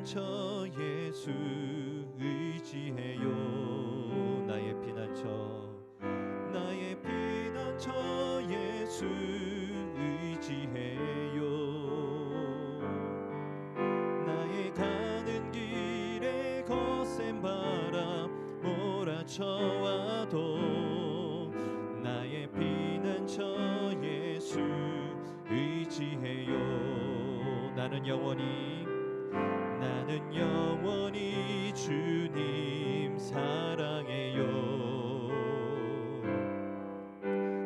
피난처 예수 의지해요. 나의 피난처 나의 피난처 예수 의지해요. 나의 가는 길에 거센 바람 몰아쳐와도 나의 피난처 예수 의지해요. 나는 영원히 주님 사랑해요.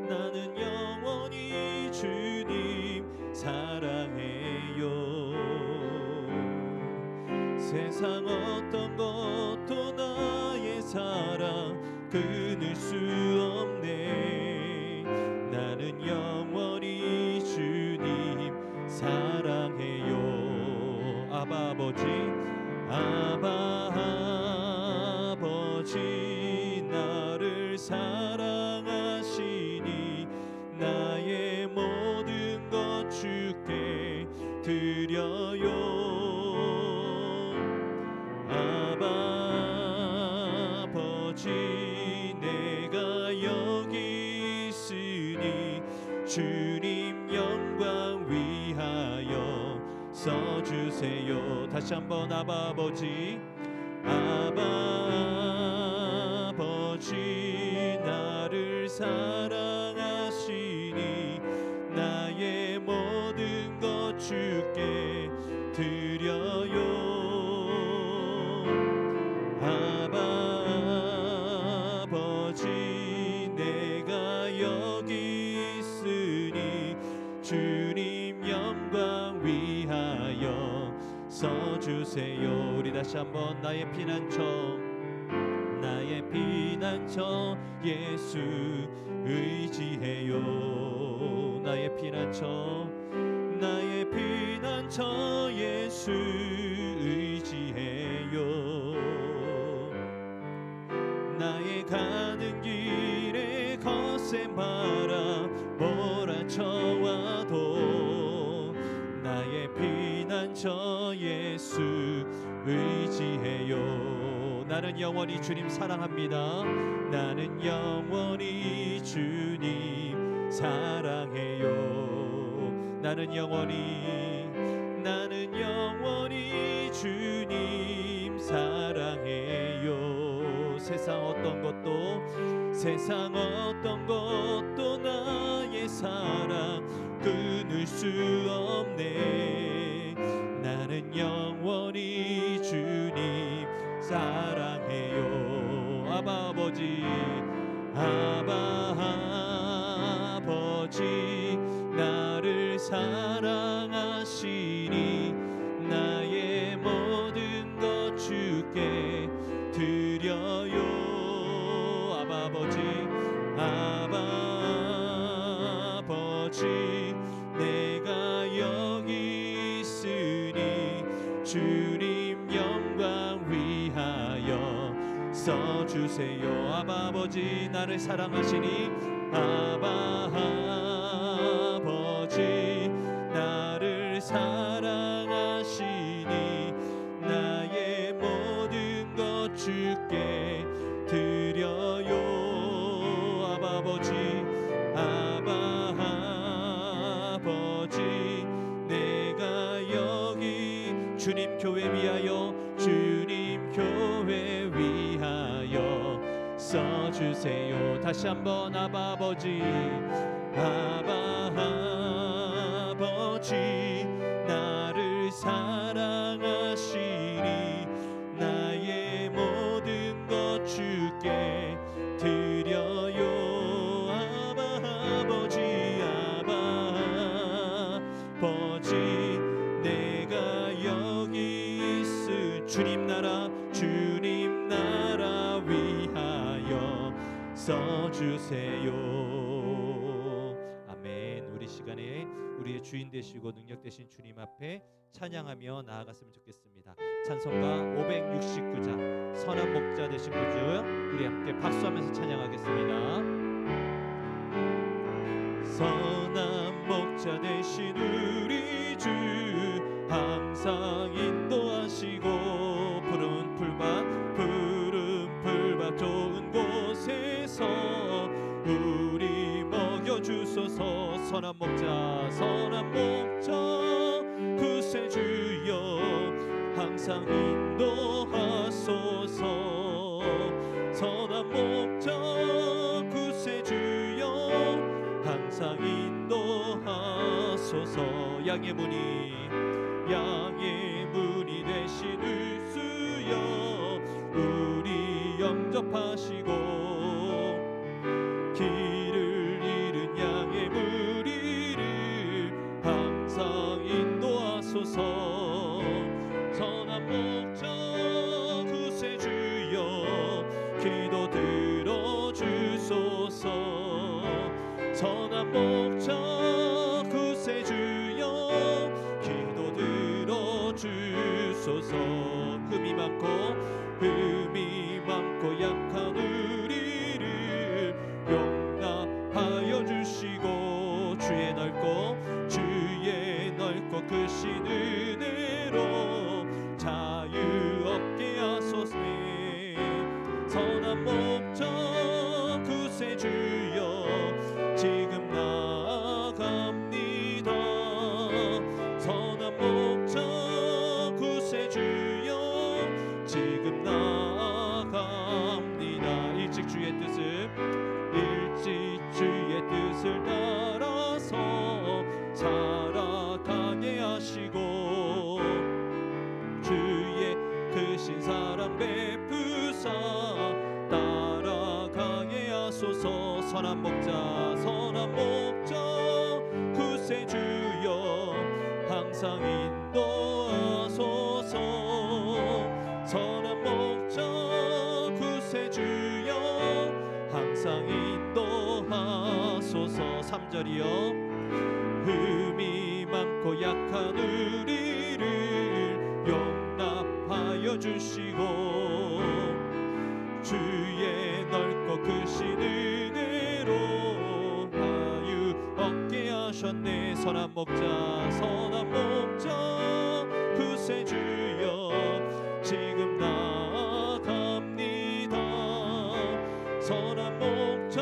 나는 영원히 주님 사랑해요. 세상 어떤 것도 나의 사랑 끊을 수 없네. 나는 영원히 주님 사랑해요. 아바 아버지 나를 사랑하시니 나의 모든 것 주께 드려요. 아바 아버지 내가 여기 있으니 주님 영광 위하여 써주세요. 다시 한번 아바 아버지 나를 사랑하시니 나의 모든 것 주께 드려요. 아바 아버지 내가 여기 있으니 주님 영광 위하여 써주세요. 우리 다시 한번 나의 피난처 예수 의지해요. 나의 피난처 예수 의지해요. 나의 가는 길에 거센 바람 몰아쳐와도 나의 피난처 예수 의지해요. 나는 영원히 주님 사랑합니다. 나는 영원히 주님 사랑해요. 나는 영원히 주님 사랑해요. 세상 어떤 것도 나의 사랑 끊을 수 없네. 나는 영원히 주님 사랑해요. 아바 아버지 나를 사랑하시니 나의 모든 것 주께 드려요. 아바 아버지 내가 여기 있으니 주님 영광 위하여 써주세요. 아바 아버지 나를 사랑하시니 아바 아버지 나를 사랑하시니 나의 모든 것 주께 드려요. 아바 아버지 내가 여기 주님 교회 위하여 써주세요. 다시 한번 아바 아버지 나를 사랑하시니 나의 모든 것 주께 드려요. 아바 아버지 내가 여기 있을 주님 나라 위하여 써주세요. 아멘. 우리 시간에 우리의 주인 되시고 능력 되신 주님 앞에 찬양하며 나아갔으면 좋겠습니다. 찬송가 569장 선한 목자 되신 구주, 우리 함께 박수하면서 찬양하겠습니다. 선한 목자 되신 우리 주 항상 인도하시 하시고 푸른 풀밭 좋은 곳에서 우리 먹여주소서. 선한 목자 구세주여 항상 인도하소서. 선한 목자 구세주여 항상 인도하소서. 양의 문이 되신 의수여 우리 영접하시고 길을 잃은 양의 무리를 항상 인도하소서. 선한 목자 구세주여 기도 들어주소서. 선한 목자 구세주여 기도 들어주소서. 흠이 많고 약한 우리를 용납하여 주시고 주의 넓고 크신 은혜로 자유 얻게 하소서. 선한 목자 구세주여 지금 나아갑니다. 선한 목자 구세주여 지금 나아갑니다. 일찍 주의 뜻을 따라서 살아가게 하시고 주의 크신 사랑 베푸사 따라가게 하소서. 선한 목자 구세주여 항상 인도하소서. 선한 목자 구세주여 항상 인도하소서. 3절이요 흠이 많고 약한 우리를 용납하여 주시고 주의 넓고 크신 은혜로 자유 얻게 하셨네. 선한 목자 구세주여 지금 나아갑니다. 선한 목자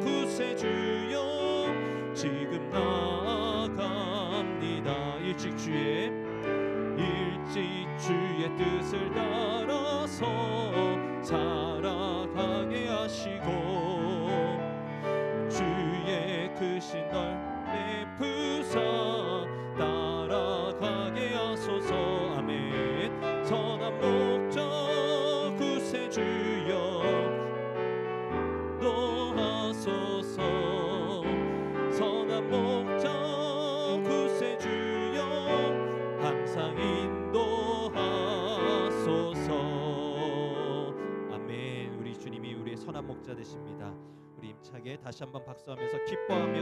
구세주여 지금 나아갑니다. 일찍 주의 뜻을 따라서 살아가게 하시고 주의 크신 널 베푸사 따라가게 하소서. 아멘. 선한 목자 구세주여 인도하소서. 선한 목자 구세주여 항상 인도하소서. 아멘. 우리 주님이 우리의 선한 목자 되십니다. 우리 힘차게 다시 한번 박수하면서 기뻐하며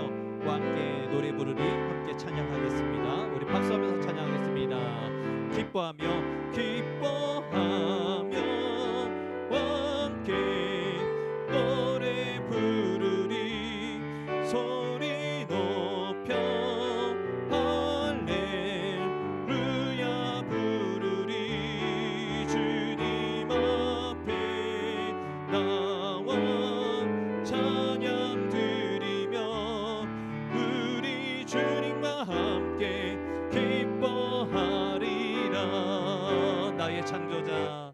함께 노래 부르리 함께 찬양하겠습니다. 우리 박수하면서 찬양하겠습니다. 기뻐하며 함께 노래 부르리 소리 높여 할렐루야 부르리 주님 앞에 나와 찬양 드리며 우리 주님과 함께 기뻐하리라. 나의 창조자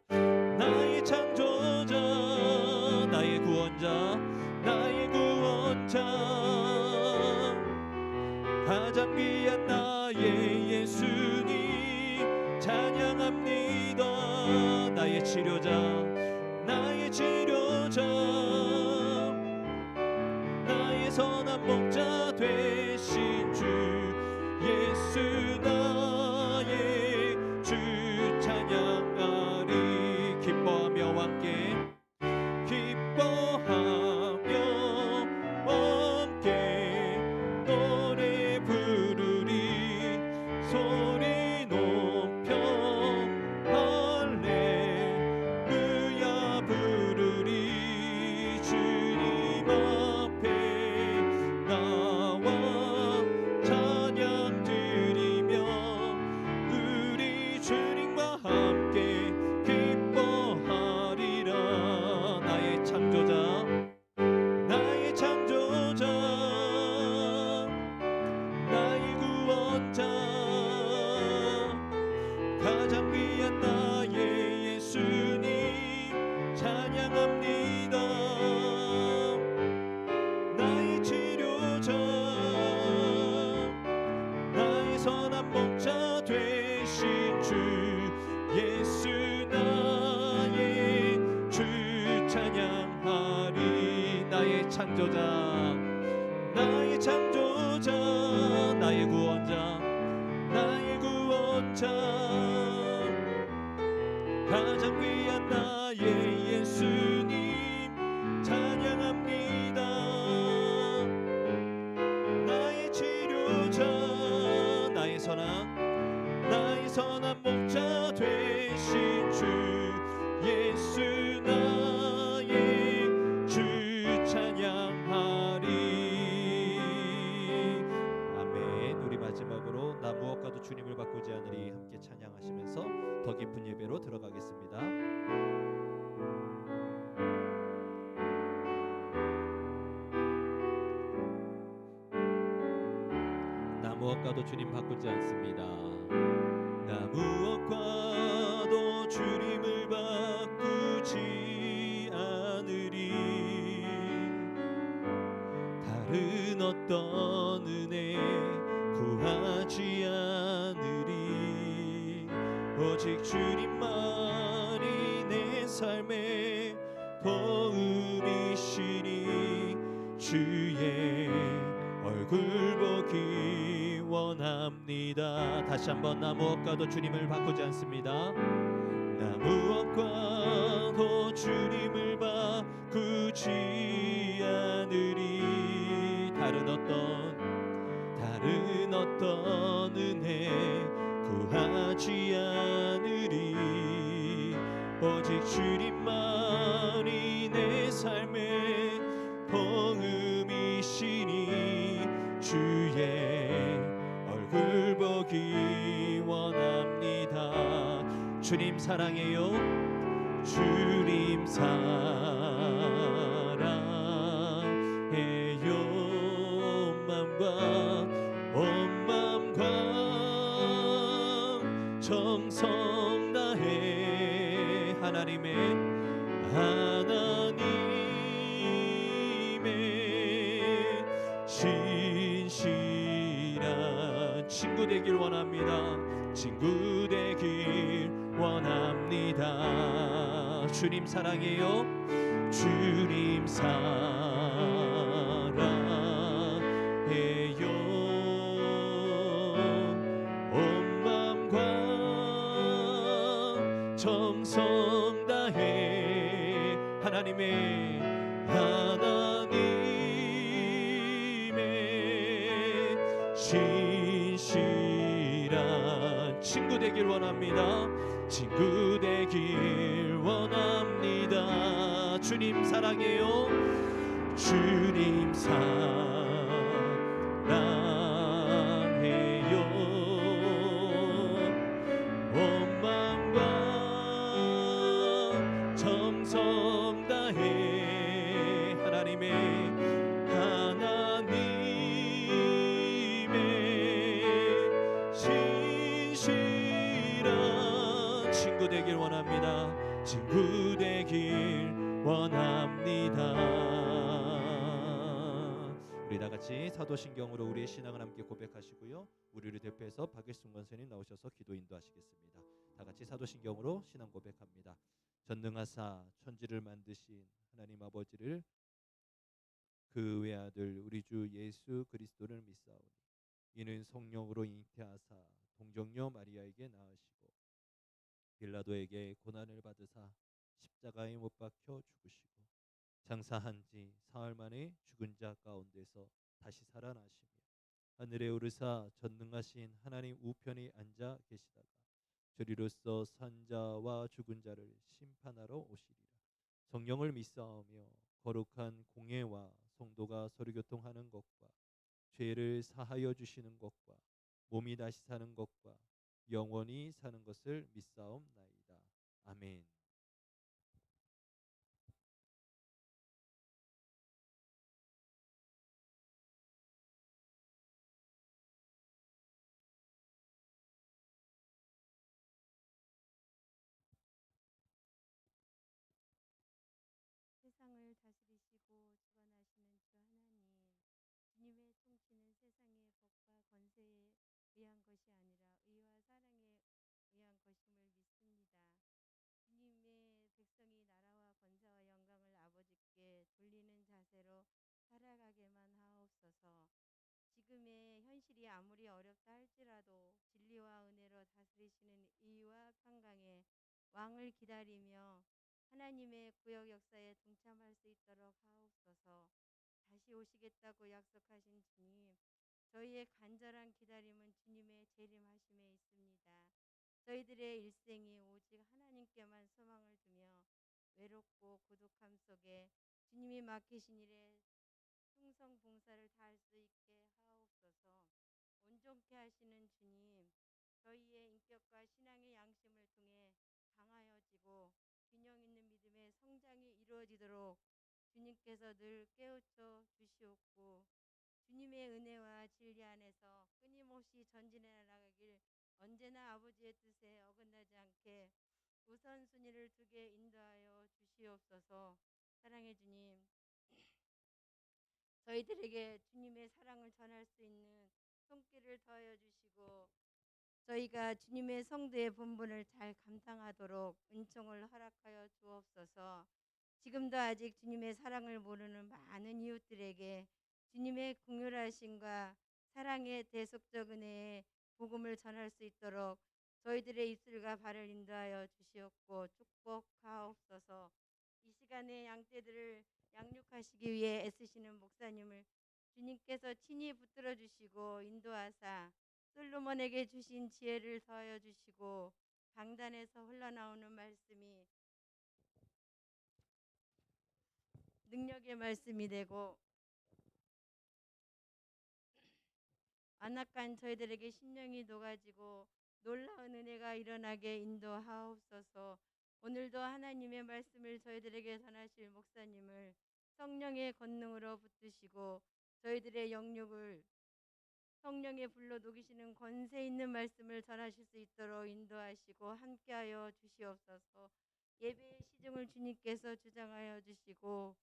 나의 구원자 가장 귀한 나의 예수님 찬양합니다. 나의 치료자 나의 선한 목자 되신 주 예수 나의 주 찬양하리. 기뻐하며 함께 노래 부르리 소리 높여 할렐루야 부르리 주님 앞에 나와 예수 나의 주 찬양하리. 나의 창조자, 나의 창조자, 나의 구원자, 나의 구원자, 가장 귀한 나의 예수님 찬양합니다. 나의 치료자, 나의 선한 목자 되신 주 예수 나의 주 찬양하리. 아멘. 우리 마지막으로 나 무엇과도 주님을 바꾸지 않으리 함께 찬양하시면서 더 깊은 예배로 들어가겠습니다. 나 무엇과도 주님 바꾸지 않습니다. 나 무엇과도 주님을 바꾸지 않으리. 다른 어떤 은혜 구하지 않으리. 오직 주님만이 내 삶의 도움이시니 주의 얼굴 보기 원합니다. 다시 한번 나 무엇과도 주님을 바꾸지 않습니다. 나 무엇과도 주님을 바꾸지 않으리. 다른 어떤 은혜 구하지 않으리. 오직 주님만이 내 삶의 도움이시니 주의 얼굴 보기 원합니다. 주님 사랑해요. 주님 사랑해요. 마음과 온 마음과 정성 다해 하나님의 신실한 친구 되길 원합니다. 친구 되길 원합니다. 주님 사랑해요. 주님 사랑해요. 온 마음과 정성 다해 하나님의 신실한 친구 되길 원합니다. 친구 되길 원합니다. 주님 사랑해요. 주님 사랑해요. 온 마음과 정성 다해 하나님의 신실한 친구 되길 원합니다. 친구 되길 원합니다. 우리 다 같이 사도신경으로 우리의 신앙을 함께 고백하시고요. 우리를 대표해서 박일순 권사님 나오셔서 기도 인도하시겠습니다. 다 같이 사도신경으로 신앙 고백합니다. 전능하사 천지를 만드신 하나님 아버지를 그 외아들 우리 주 예수 그리스도를 믿사오니 이는 성령으로 잉태하사 동정녀 마리아에게 낳으시고 빌라도에게 고난을 받으사 십자가에 못 박혀 죽으시고 장사한 지 사흘 만에 죽은 자 가운데서 다시 살아나시며 하늘에 오르사 전능하신 하나님 우편에 앉아 계시다가 저리로서 산자와 죽은 자를 심판하러 오시리라. 성령을 믿사오며 거룩한 공예와 성도가 서로 교통하는 것과 죄를 사하여 주시는 것과 몸이 다시 사는 것과 영원히 사는 것을 믿사옵나이다. 아멘. 세상을 다스리시고 주관하시는 주 하나님, 주님의 통치는 세상의 법과 권세에 의한 것이 아니라 의와 사랑에 위한 것임을 믿습니다. 주님의 백성이 나라와 권세와 영광을 아버지께 돌리는 자세로 살아가게만 하옵소서. 지금의 현실이 아무리 어렵다 할지라도 진리와 은혜로 다스리시는 의와 평강의 왕을 기다리며 하나님의 구역 역사에 동참할 수 있도록 하옵소서. 다시 오시겠다고 약속하신 주님, 저희의 간절한 기다림은 주님의 재림하심에 있습니다. 저희들의 일생이 오직 하나님께만 소망을 두며 외롭고 고독함 속에 주님이 맡기신 일에 충성 봉사를 다할 수 있게 하옵소서. 온전케 하시는 주님, 저희의 인격과 신앙의 양심을 통해 강하여지고 균형 있는 믿음의 성장이 이루어지도록 주님께서 늘 깨우쳐 주시옵고 주님의 은혜와 진리 안에서 끊임없이 전진해 나가길 언제나 아버지의 뜻에 어긋나지 않게 우선순위를 두게 인도하여 주시옵소서. 사랑해 주님, 저희들에게 주님의 사랑을 전할 수 있는 손길을 더하여 주시고 저희가 주님의 성도의 본분을 잘 감당하도록 은총을 허락하여 주옵소서. 지금도 아직 주님의 사랑을 모르는 많은 이웃들에게 주님의 긍휼하심과 사랑의 대속적 은혜의 복음을 전할 수 있도록 저희들의 입술과 발을 인도하여 주시옵고 축복하옵소서. 이 시간에 양떼들을 양육하시기 위해 애쓰시는 목사님을 주님께서 친히 붙들어 주시고 인도하사 솔로몬에게 주신 지혜를 더하여 주시고 강단에서 흘러나오는 말씀이 능력의 말씀이 되고 안악한 저희들에게 심령이 녹아지고 놀라운 은혜가 일어나게 인도하옵소서. 오늘도 하나님의 말씀을 저희들에게 전하실 목사님을 성령의 권능으로 붙드시고 저희들의 영육을 성령의 불로 녹이시는 권세 있는 말씀을 전하실 수 있도록 인도하시고 함께하여 주시옵소서. 예배의 시중을 주님께서 주장하여 주시고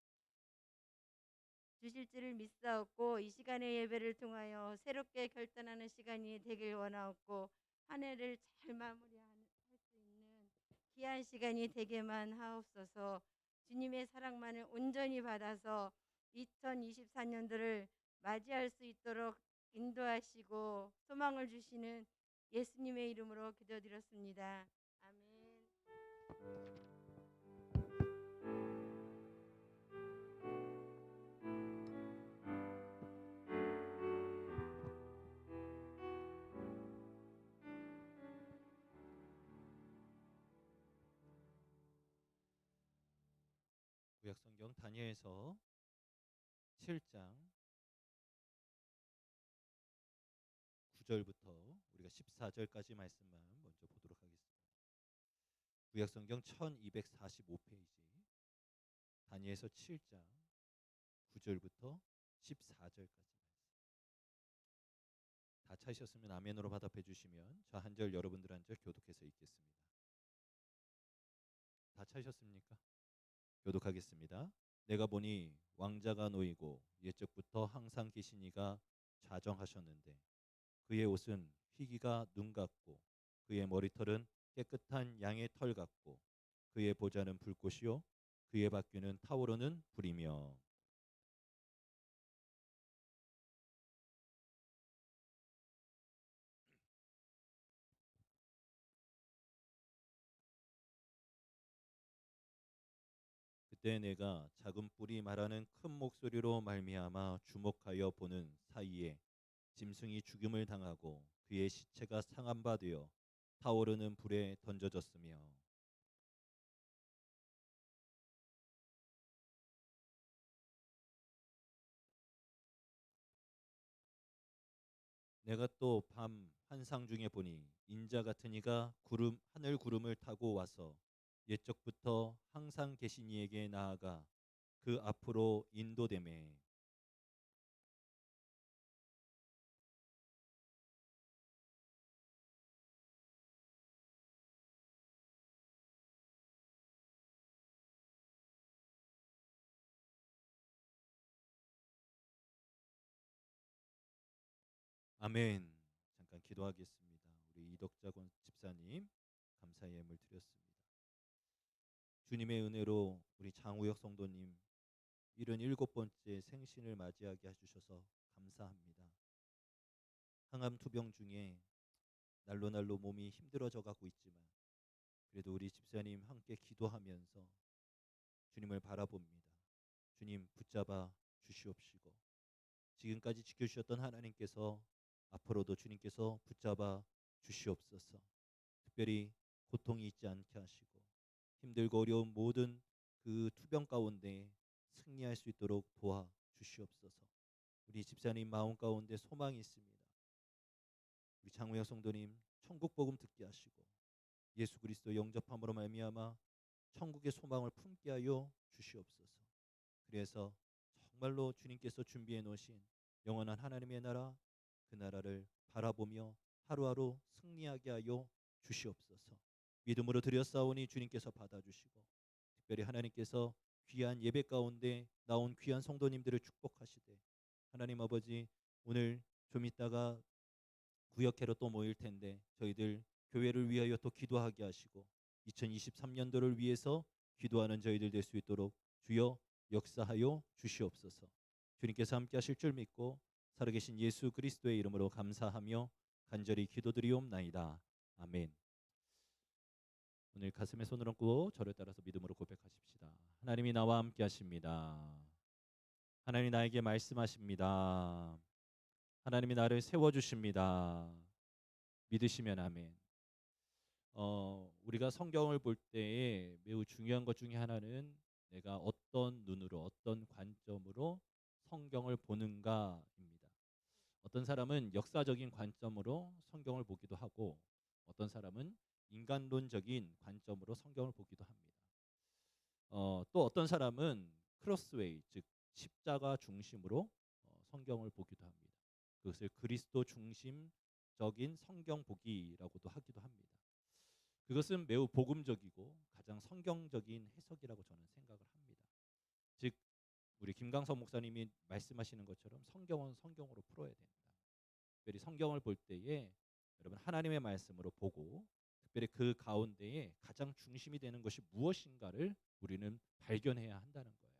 주실 줄을 믿사옵고 이 시간의 예배를 통하여 새롭게 결단하는 시간이 되길 원하옵고 한 해를 잘 마무리할 수 있는 귀한 시간이 되게만 하옵소서. 주님의 사랑만을 온전히 받아서 2024년도를 맞이할 수 있도록 인도하시고 소망을 주시는 예수님의 이름으로 기도드렸습니다. 아멘. 구약성경 다니엘서 7장 9절부터 우리가 14절까지 말씀만 먼저 보도록 하겠습니다. 구약성경 1245페이지 다니엘서 7장 9절부터 14절까지 말씀. 다 찾으셨으면 아멘으로 받아해 주시면 저 한 절 여러분들 한 절 교독해서 읽겠습니다. 다 찾으셨습니까? 교독하겠습니다. 내가 보니 왕자가 놓이고 옛적부터 항상 계신 이가 좌정하셨는데 그의 옷은 희기가 눈 같고 그의 머리털은 깨끗한 양의 털 같고 그의 보좌는 불꽃이요 그의 바퀴는 타오르는 불이며 그때 내가 작은 뿔이 말하는 큰 목소리로 말미암아 주목하여 보는 사이에 짐승이 죽임을 당하고 그의 시체가 상한 바 되어 타오르는 불에 던져졌으며 내가 또 밤 환상 중에 보니 인자 같은 이가 구름 하늘 구름을 타고 와서 옛적부터 항상 계신 이에게 나아가 그 앞으로 인도되매 아멘. 잠깐 기도하겠습니다. 우리 이덕자 집사님 감사의 예물 드렸습니다. 주님의 은혜로 우리 장우혁 성도님 77번째 생신을 맞이하게 해주셔서 감사합니다. 항암 투병 중에 날로 몸이 힘들어져 가고 있지만 그래도 우리 집사님 함께 기도하면서 주님을 바라봅니다. 주님 붙잡아 주시옵시고 지금까지 지켜주셨던 하나님께서 앞으로도 주님께서 붙잡아 주시옵소서. 특별히 고통이 있지 않게 하시고 힘들고 어려운 모든 그 투병 가운데 승리할 수 있도록 도와 주시옵소서. 우리 집사님 마음 가운데 소망이 있습니다. 우리 장우혁 성도님 천국 복음 듣게 하시고 예수 그리스도 영접함으로 말미암아 천국의 소망을 품게 하여 주시옵소서. 그래서 정말로 주님께서 준비해 놓으신 영원한 하나님의 나라, 그 나라를 바라보며 하루하루 승리하게 하여 주시옵소서. 믿음으로 드렸사오니 주님께서 받아주시고 특별히 하나님께서 귀한 예배 가운데 나온 귀한 성도님들을 축복하시되 하나님 아버지 오늘 좀 있다가 구역회로 또 모일 텐데 저희들 교회를 위하여 또 기도하게 하시고 2023년도를 위해서 기도하는 저희들 될 수 있도록 주여 역사하여 주시옵소서. 주님께서 함께 하실 줄 믿고 살아계신 예수 그리스도의 이름으로 감사하며 간절히 기도드리옵나이다. 아멘. 오늘 가슴에 손을 얹고 저를 따라서 믿음으로 고백하십시다. 하나님이 나와 함께 하십니다. 하나님이 나에게 말씀하십니다. 하나님이 나를 세워주십니다. 믿으시면 아멘. 우리가 성경을 볼 때에 매우 중요한 것 중에 하나는 내가 어떤 눈으로 어떤 관점으로 성경을 보는가입니다. 어떤 사람은 역사적인 관점으로 성경을 보기도 하고 어떤 사람은 인간론적인 관점으로 성경을 보기도 합니다. 또 어떤 사람은 크로스웨이 즉 십자가 중심으로 성경을 보기도 합니다. 그것을 그리스도 중심적인 성경 보기라고도 하기도 합니다. 그것은 매우 복음적이고 가장 성경적인 해석이라고 저는 생각을 합니다. 즉 우리 김강석 목사님이 말씀하시는 것처럼 성경은 성경으로 풀어야 된다. 특별히 성경을 볼 때에 여러분 하나님의 말씀으로 보고 특별히 그 가운데에 가장 중심이 되는 것이 무엇인가를 우리는 발견해야 한다는 거예요.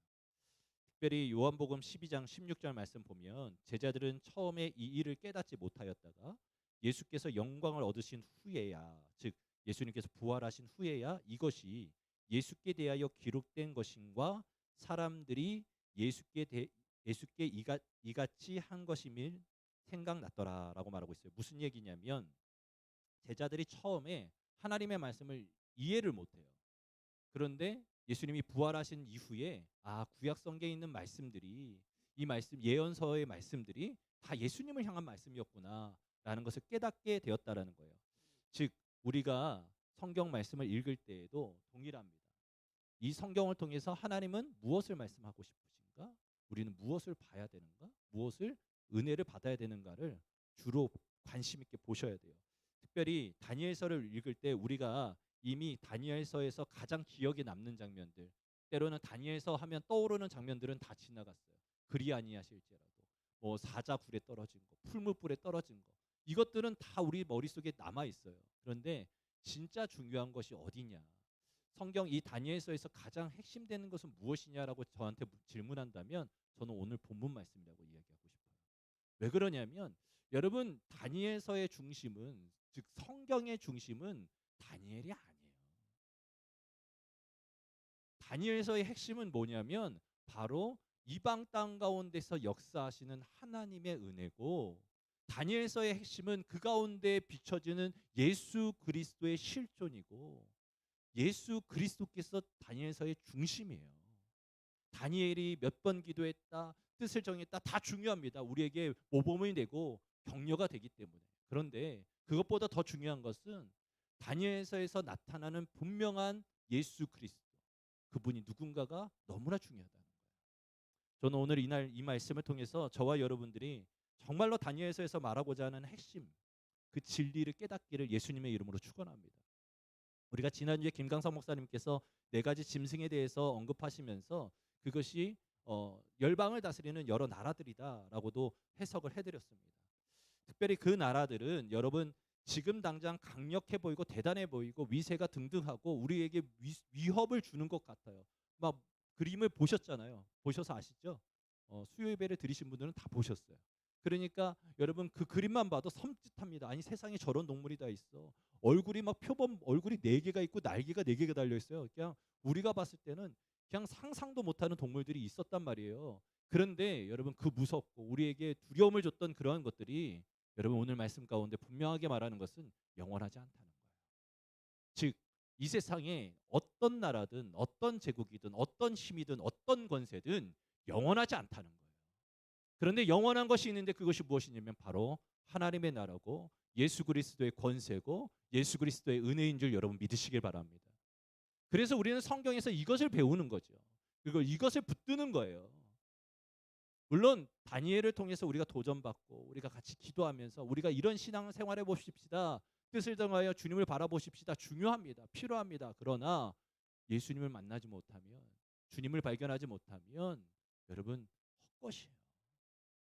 특별히 요한복음 12장 16절 말씀 보면 제자들은 처음에 이 일을 깨닫지 못하였다가 예수께서 영광을 얻으신 후에야 즉 예수님께서 부활하신 후에야 이것이 예수께 대하여 기록된 것인과 사람들이 예수께 이같이 한 것임을 생각났더라라고 말하고 있어요. 무슨 얘기냐면 제자들이 처음에 하나님의 말씀을 이해를 못해요. 그런데 예수님이 부활하신 이후에 구약 성경에 있는 말씀들이 이 말씀 예언서의 말씀들이 다 예수님을 향한 말씀이었구나라는 것을 깨닫게 되었다라는 거예요. 즉 우리가 성경 말씀을 읽을 때에도 동일합니다. 이 성경을 통해서 하나님은 무엇을 말씀하고 싶으신가? 우리는 무엇을 봐야 되는가? 무엇을 은혜를 받아야 되는가를 주로 관심 있게 보셔야 돼요. 특별히 다니엘서를 읽을 때 우리가 이미 다니엘서에서 가장 기억에 남는 장면들 때로는 다니엘서 하면 떠오르는 장면들은 다 지나갔어요. 그리 아니하실지라도 뭐 사자굴에 떨어진 거, 풀무불에 떨어진 거 이것들은 다 우리 머릿속에 남아 있어요. 그런데 진짜 중요한 것이 어디냐? 성경 이 다니엘서에서 가장 핵심되는 것은 무엇이냐라고 저한테 질문한다면 저는 오늘 본문 말씀이라고 이야기하고 싶어요. 왜 그러냐면 여러분 다니엘서의 중심은 즉 성경의 중심은 다니엘이 아니에요. 다니엘서의 핵심은 뭐냐면 바로 이방 땅 가운데서 역사하시는 하나님의 은혜고 다니엘서의 핵심은 그 가운데 비춰지는 예수 그리스도의 실존이고 예수 그리스도께서 다니엘서의 중심이에요. 다니엘이 몇 번 기도했다, 뜻을 정했다 다 중요합니다. 우리에게 모범이 되고 격려가 되기 때문에. 그런데 그것보다 더 중요한 것은 다니엘서에서 나타나는 분명한 예수 그리스도 그분이 누군가가 너무나 중요하다는 거예요. 저는 오늘 이 말씀을 통해서 저와 여러분들이 정말로 다니엘서에서 말하고자 하는 핵심 그 진리를 깨닫기를 예수님의 이름으로 축원합니다. 우리가 지난주에 김강석 목사님께서 4가지 짐승에 대해서 언급하시면서 그것이 열방을 다스리는 여러 나라들이다라고도 해석을 해드렸습니다. 특별히 그 나라들은 여러분 지금 당장 강력해 보이고 대단해 보이고 위세가 등등하고 우리에게 위협을 주는 것 같아요. 막 그림을 보셨잖아요. 보셔서 아시죠? 수요 예배를 드리신 분들은 다 보셨어요. 그러니까 여러분 그 그림만 봐도 섬찟합니다. 아니 세상에 저런 동물이 다 있어. 얼굴이 막 표범 얼굴이 네 개가 있고 날개가 네 개가 달려 있어요. 그냥 우리가 봤을 때는 그냥 상상도 못하는 동물들이 있었단 말이에요. 그런데 여러분 그 무섭고 우리에게 두려움을 줬던 그러한 것들이 여러분 오늘 말씀 가운데 분명하게 말하는 것은 영원하지 않다는 거예요. 즉 이 세상에 어떤 나라든 어떤 제국이든 어떤 힘이든 어떤 권세든 영원하지 않다는 거예요. 그런데 영원한 것이 있는데 그것이 무엇이냐면 바로 하나님의 나라고 예수 그리스도의 권세고 예수 그리스도의 은혜인 줄 여러분 믿으시길 바랍니다. 그래서 우리는 성경에서 이것을 배우는 거죠. 그리고 이것을 붙드는 거예요. 물론 다니엘을 통해서 우리가 도전받고 우리가 같이 기도하면서 우리가 이런 신앙 생활해 보십시다. 뜻을 정하여 주님을 바라보십시다. 중요합니다. 필요합니다. 그러나 예수님을 만나지 못하면 주님을 발견하지 못하면 여러분 헛것이에요.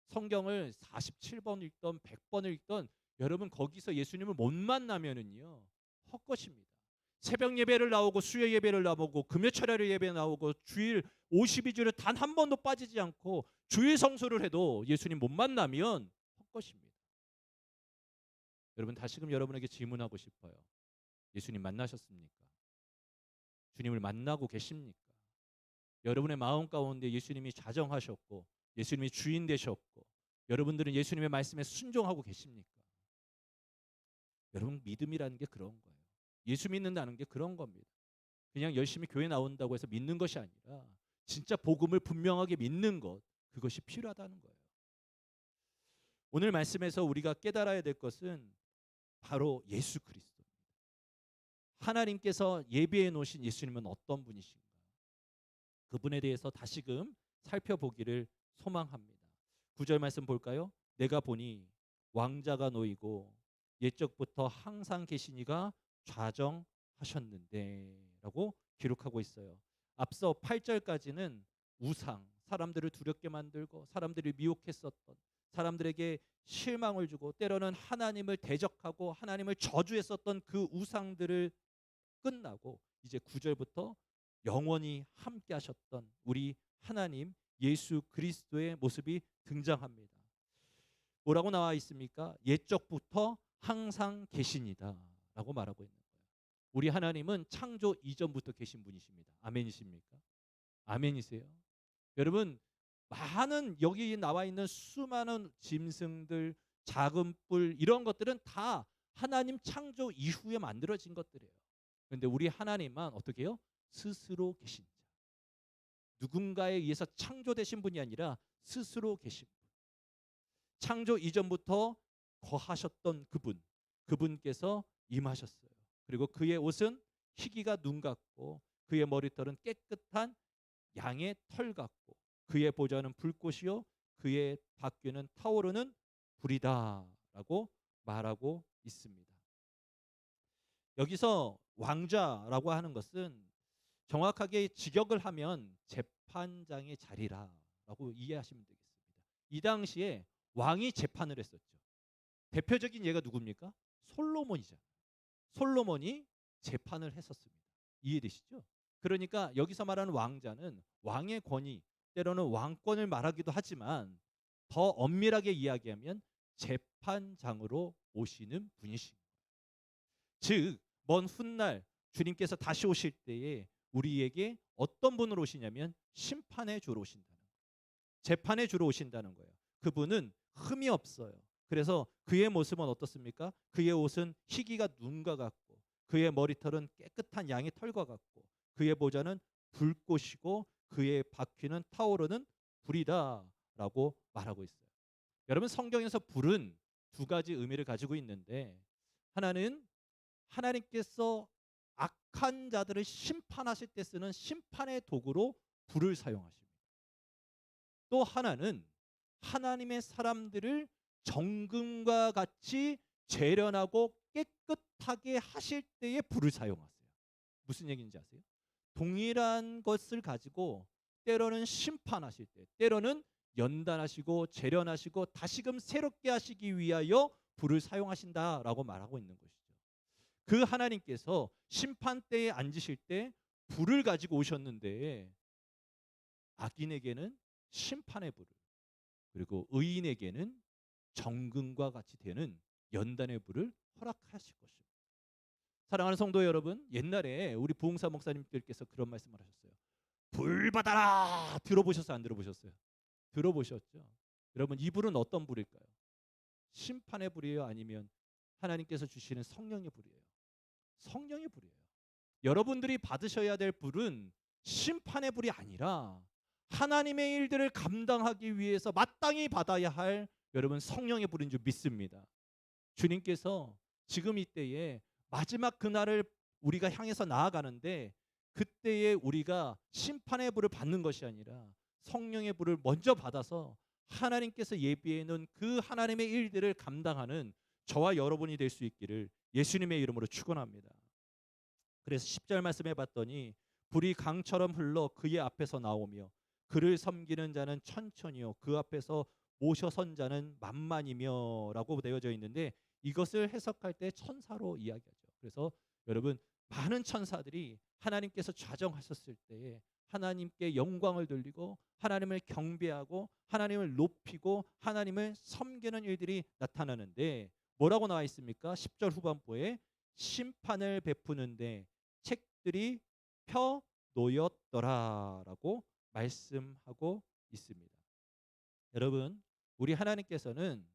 성경을 47번 읽던 100번을 읽던 여러분 거기서 예수님을 못 만나면은요 헛것입니다. 새벽 예배를 나오고 수요 예배를 나오고 금요철야를 예배 나오고 주일 52주를 단 한 번도 빠지지 않고 주일 성수를 해도 예수님 못 만나면 헛것입니다. 여러분 다시금 여러분에게 질문하고 싶어요. 예수님 만나셨습니까? 주님을 만나고 계십니까? 여러분의 마음 가운데 예수님이 좌정하셨고 예수님이 주인 되셨고 여러분들은 예수님의 말씀에 순종하고 계십니까? 여러분 믿음이라는 게 그런 거예요. 예수 믿는다는 게 그런 겁니다. 그냥 열심히 교회 나온다고 해서 믿는 것이 아니라 진짜 복음을 분명하게 믿는 것, 그것이 필요하다는 거예요. 오늘 말씀에서 우리가 깨달아야 될 것은 바로 예수 그리스도입니다. 하나님께서 예비해 놓으신 예수님은 어떤 분이신가? 그분에 대해서 다시금 살펴보기를 소망합니다. 9절 말씀 볼까요? 내가 보니 왕자가 놓이고 옛적부터 항상 계시니가 좌정하셨는데 라고 기록하고 있어요. 앞서 8절까지는 우상, 사람들을 두렵게 만들고 사람들을 미혹했었던, 사람들에게 실망을 주고 때로는 하나님을 대적하고 하나님을 저주했었던 그 우상들을 끝나고 이제 9절부터 영원히 함께 하셨던 우리 하나님 예수 그리스도의 모습이 등장합니다. 뭐라고 나와 있습니까? 옛적부터 항상 계시니다 라고 말하고 있는 거예요. 우리 하나님은 창조 이전부터 계신 분이십니다. 아멘이십니까? 아멘이세요? 여러분 많은 여기 나와 있는 수많은 짐승들, 작은 뿔 이런 것들은 다 하나님 창조 이후에 만들어진 것들이에요. 그런데 우리 하나님만 어떻게 해요? 스스로 계신 자. 누군가에 의해서 창조되신 분이 아니라 스스로 계신 분. 창조 이전부터 거하셨던 그분께서 임하셨어요. 그리고 그의 옷은 희기가 눈 같고 그의 머리털은 깨끗한 양의 털 같고 그의 보좌는 불꽃이요 그의 바퀴는 타오르는 불이다라고 말하고 있습니다. 여기서 왕좌라고 하는 것은 정확하게 직역을 하면 재판장의 자리라고 이해하시면 되겠습니다. 이 당시에 왕이 재판을 했었죠. 대표적인 예가 누굽니까? 솔로몬이잖아요. 솔로몬이 재판을 했었습니다. 이해되시죠? 그러니까 여기서 말하는 왕자는 왕의 권위, 때로는 왕권을 말하기도 하지만 더 엄밀하게 이야기하면 재판장으로 오시는 분이신 거예요. 즉, 먼 훗날 주님께서 다시 오실 때에 우리에게 어떤 분으로 오시냐면 심판의 주로 오신다는 거예요. 재판의 주로 오신다는 거예요. 그분은 흠이 없어요. 그래서 그의 모습은 어떻습니까? 그의 옷은 희기가 눈과 같고 그의 머리털은 깨끗한 양의 털과 같고 그의 보좌는 불꽃이고 그의 바퀴는 타오르는 불이다라고 말하고 있어요. 여러분 성경에서 불은 두 가지 의미를 가지고 있는데 하나는 하나님께서 악한 자들을 심판하실 때 쓰는 심판의 도구로 불을 사용하십니다. 또 하나는 하나님의 사람들을 정금과 같이 재련하고 깨끗하게 하실 때에 불을 사용하세요. 무슨 얘기인지 아세요? 동일한 것을 가지고 때로는 심판하실 때, 때로는 연단하시고 재련하시고 다시금 새롭게 하시기 위하여 불을 사용하신다라고 말하고 있는 것이죠. 그 하나님께서 심판대에 앉으실 때 불을 가지고 오셨는데 악인에게는 심판의 불을, 그리고 의인에게는 정금과 같이 되는 연단의 불을 허락하실 것입니다. 사랑하는 성도 여러분, 옛날에 우리 부흥사 목사님들께서 그런 말씀을 하셨어요. 불 받아라. 들어보셨어요? 안 들어보셨어요? 들어보셨죠? 여러분, 이 불은 어떤 불일까요? 심판의 불이에요? 아니면 하나님께서 주시는 성령의 불이에요? 성령의 불이에요. 여러분들이 받으셔야 될 불은 심판의 불이 아니라 하나님의 일들을 감당하기 위해서 마땅히 받아야 할 여러분 성령의 불인 줄 믿습니다. 주님께서 지금 이때에 마지막 그날을 우리가 향해서 나아가는데 그때에 우리가 심판의 불을 받는 것이 아니라 성령의 불을 먼저 받아서 하나님께서 예비해 놓은 그 하나님의 일들을 감당하는 저와 여러분이 될 수 있기를 예수님의 이름으로 축원합니다. 그래서 10절 말씀해 봤더니 불이 강처럼 흘러 그의 앞에서 나오며 그를 섬기는 자는 천천히요 그 앞에서 모셔선 자는 만만이며 라고 되어져 있는데 이것을 해석할 때 천사로 이야기하죠. 그래서 여러분 많은 천사들이 하나님께서 좌정하셨을 때에 하나님께 영광을 돌리고 하나님을 경배하고 하나님을 높이고 하나님을 섬기는 일들이 나타나는데 뭐라고 나와 있습니까? 10절 후반부에 심판을 베푸는데 책들이 펴 놓였더라라고 말씀하고 있습니다. 여러분, 우리 하나님께서는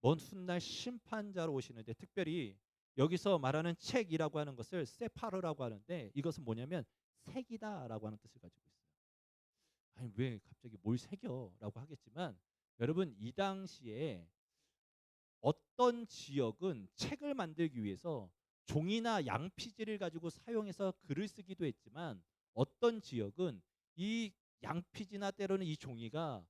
먼 훗날 심판자로 오시는데 특별히 여기서 말하는 책이라고 하는 것을 세파르라고 하는데 이것은 뭐냐면 색이다라고 하는 뜻을 가지고 있어요. 아니 왜 갑자기 뭘 새겨라고 하겠지만 여러분 이 당시에 어떤 지역은 책을 만들기 위해서 종이나 양피지를 가지고 사용해서 글을 쓰기도 했지만 어떤 지역은 이 양피지나 때로는 이 종이가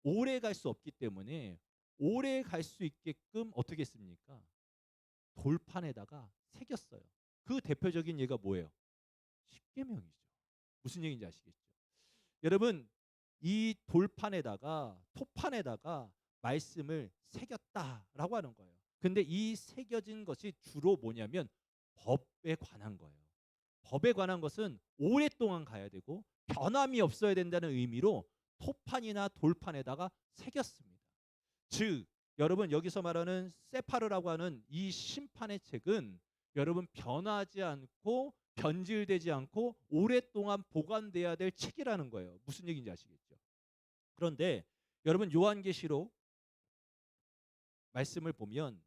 오래 갈 수 없기 때문에 오래 갈 수 있게끔 어떻게 했습니까? 돌판에다가 새겼어요. 그 대표적인 예가 뭐예요? 십계명이죠. 무슨 얘기인지 아시겠죠? 여러분 이 돌판에다가 토판에다가 말씀을 새겼다라고 하는 거예요. 근데 이 새겨진 것이 주로 뭐냐면 법에 관한 거예요. 법에 관한 것은 오랫동안 가야 되고 변함이 없어야 된다는 의미로 토판이나 돌판에다가 새겼습니다. 즉 여러분 여기서 말하는 세파르라고 하는 이 심판의 책은 여러분 변하지 않고 변질되지 않고 오랫동안 보관돼야 될 책이라는 거예요. 무슨 얘기인지 아시겠죠? 그런데 여러분 요한계시록 말씀을 보면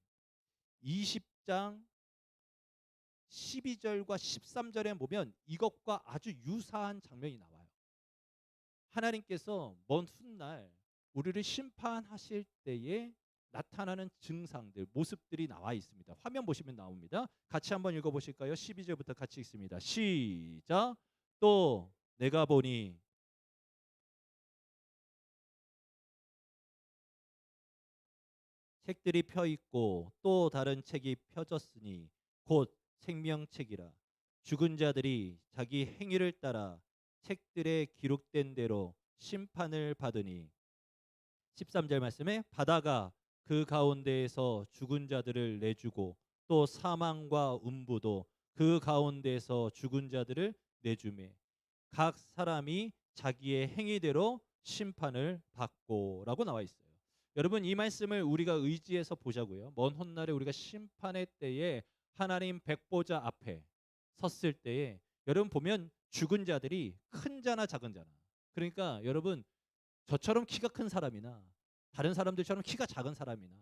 20장 12절과 13절에 보면 이것과 아주 유사한 장면이 나와요. 하나님께서 먼 훗날 우리를 심판하실 때에 나타나는 증상들, 모습들이 나와 있습니다. 화면 보시면 나옵니다. 같이 한번 읽어보실까요? 12절부터 같이 읽습니다. 시작. 또 내가 보니 책들이 펴 있고 또 다른 책이 펴졌으니 곧 생명책이라. 죽은 자들이 자기 행위를 따라 책들에 기록된 대로 심판을 받으니 13절 말씀에 바다가 그 가운데에서 죽은 자들을 내주고 또 사망과 음부도 그 가운데에서 죽은 자들을 내주매 각 사람이 자기의 행위대로 심판을 받고라고 나와 있어요. 여러분 이 말씀을 우리가 의지해서 보자고요. 먼 훗날에 우리가 심판의 때에 하나님 백보자 앞에 섰을 때에 여러분 보면 죽은 자들이 큰 자나 작은 자나 그러니까 여러분 저처럼 키가 큰 사람이나 다른 사람들처럼 키가 작은 사람이나